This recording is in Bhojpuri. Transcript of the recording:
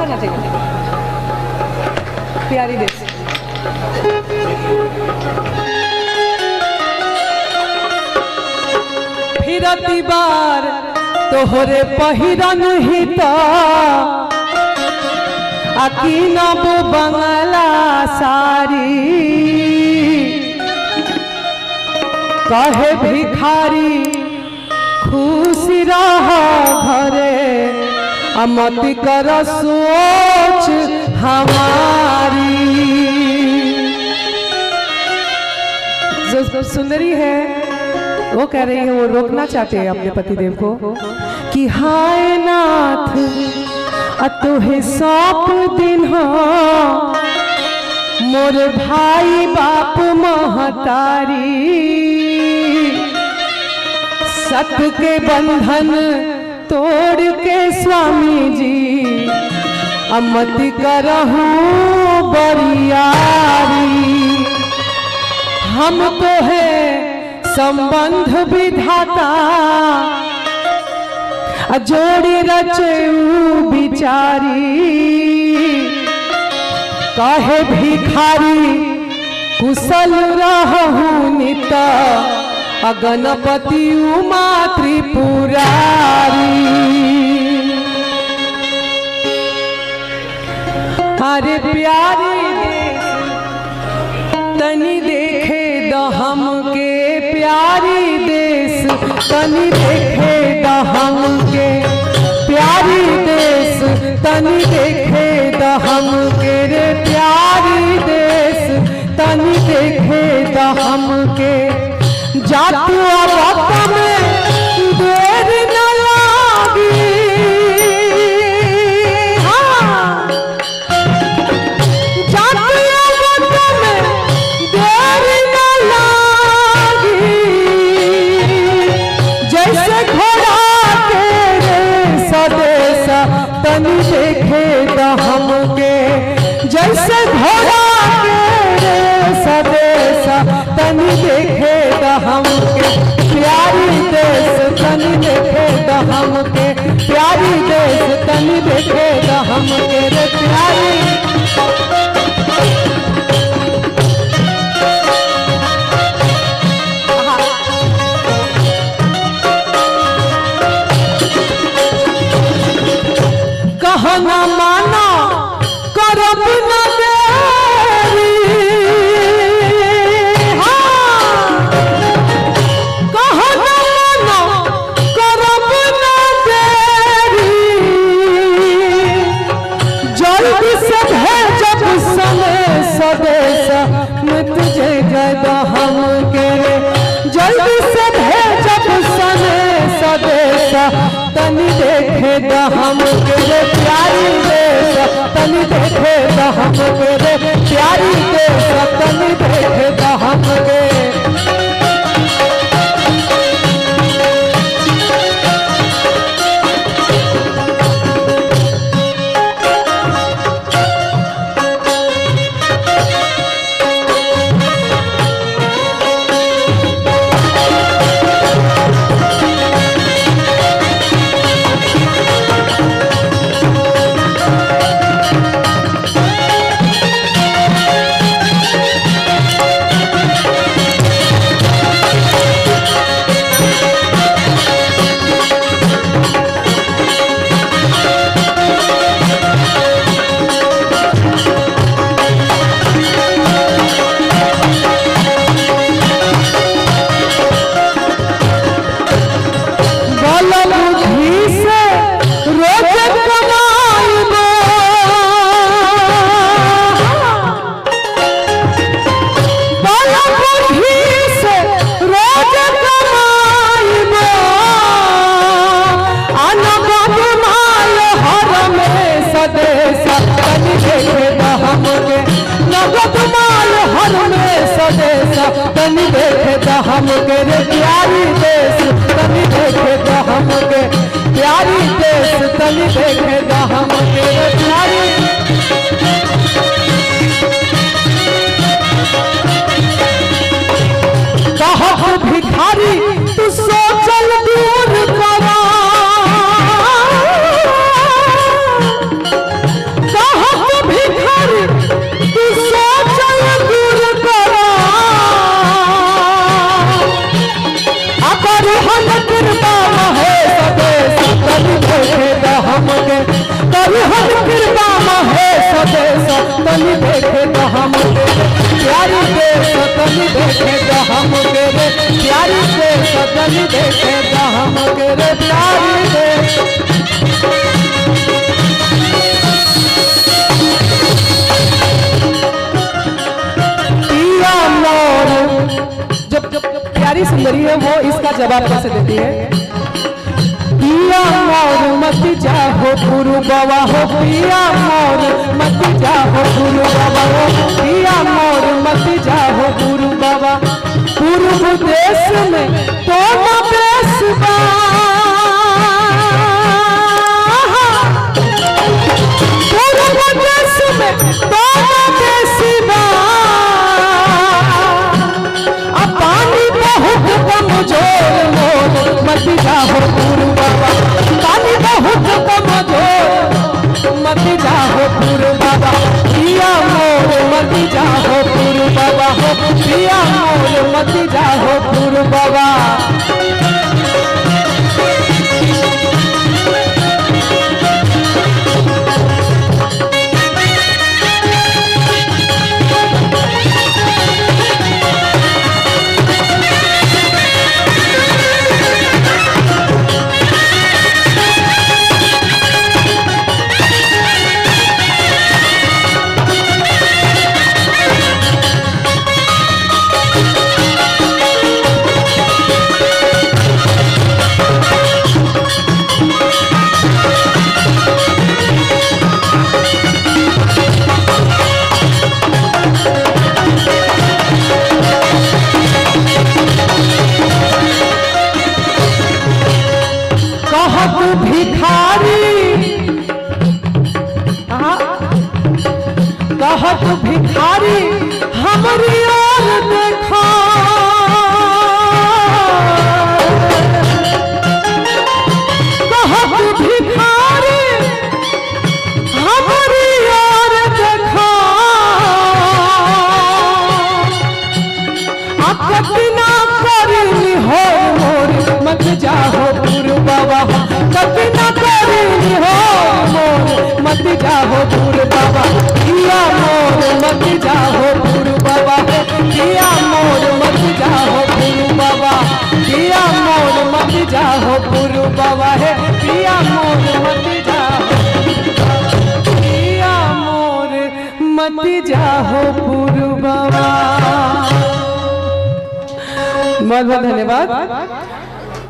ना ठीक है प्यारी देश फिरती बार तोहरे पहिरन हिता अकीनब बंगला सारी कहे भिखारी खुशी रह घरे अमति कर सोच हमारी। जो सुंदरी है वो कह रही है वो रोकना चाहते हैं अपने पतिदेव को कि हाय नाथ अतोहे सौंप दिन हो मोर भाई बाप महतारी सत के बंधन तोड़ के स्वामी जी अमति करहूं बरियारी। हम तो है संबंध विधाता जोड़ी रचऊ बिचारी कहे भिखारी कुशल रहूं नित गणपति उमा त्रिपुरारी। अरे प्यारी देश तनी देखे दहम के प्यारी देश तनी देखे दहम के प्यारी देश तनी देखे दहम के रे प्यारी देश तनी देखे दहम के जातु वक्त में देर न लागी जातु वक्त में देर न लागी जैसे घोड़ा के रे सदेश तनी देखे दहम के जैसे घोड़ा के रे सदेश तनी देखे दहम के प्यारी देश तनी देखे दहम के प्यारी देश तनी देखे दहम के रे प्यारी। कहना माना करब न देरी कहना माना करब न देरी जल्दी से भेजब सदेश में तुझे गदा हम के जल्दी से भेजब सदेश तनी देखे दहम के रे प्यारी देश तनी देखे दहम के रे प्यारी देश तनी देखे दहम के। तनी देखे दहम के रे प्यारी देश तनी देखे दहम के प्यारी देश तनी देखे दहम के रे प्यारी। कहत भिखारी तू सोचल दूर करा देखे तो हम तेरे प्यारी से सजन देखे तो हम तेरे प्यारी से पिया मोर। जब प्यारी सुंदरी है वो इसका जवाब कैसे देती है? पिया मोर मत जाहो गुरु बाबा हो, पिया मोर मत जाहो गुरु बाबा हो, पिया मोर मत जाहो गुरु बाबा। पूर्व देश में तो देश बा, पूर्व देश में तो देश बा, अब पानी बहुत कमजोर मोर मत जाहो गुरु बाबा, पानी बहुत कमजोर मत जाहो गुरु बाबा। पिया मोर मत जाहो गुरु बाबा हो, पिया मोर मत जाहो गुरु बाबा। कहत भिखारी हमारी ओर देखा, कहत भिखारी हमारी ओर देखा, कतना करी हो मोर मत जाहो गुरु बाबा, कतना करी हो मोर मत जाहो गुरु बाबा। पिया मोर मत जाहो गुरु बाबा, पिया मोर मत जाहो गुरु बाबा, पिया मोर मत जाहो गुरु बाबा है, पिया मोर मत जाहो, पिया मोर मत जाहो गुरु बाबा। बहुत बहुत धन्यवाद।